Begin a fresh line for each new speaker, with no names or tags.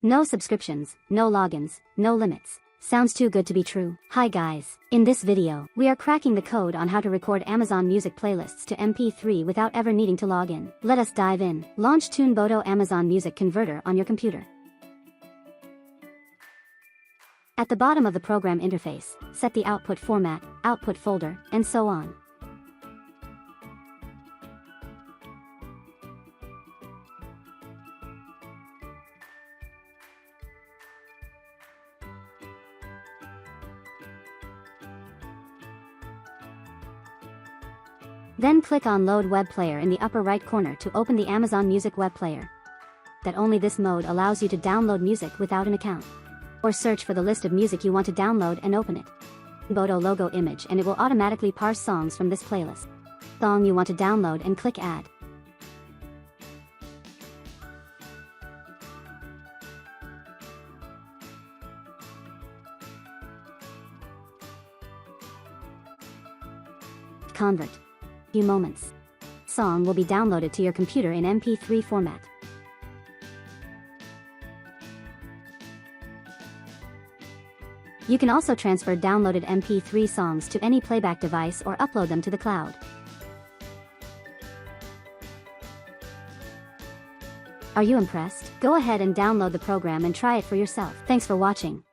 No subscriptions, no logins, no limits. Sounds too good to be true. Hi guys. In this video, we are cracking the code on how to record Amazon Music playlists to MP3 without ever needing to log in. Let us dive in. Launch TuneBoto Amazon Music Converter on your computer. At the bottom of the program interface, set the output format, output folder, and so on. Then click on Load Web Player in the upper right corner to open the Amazon Music Web Player. That only this mode allows you to download music without an account. Or search for the list of music you want to download and open it. TuneBoto logo image and it will automatically parse songs from this playlist. Song you want to download and click Add. Convert. Few moments. Song will be downloaded to your computer in MP3 format. You can also transfer downloaded MP3 songs to any playback device or upload them to the cloud. Are you impressed? Go ahead and download the program and try it for yourself. Thanks for watching.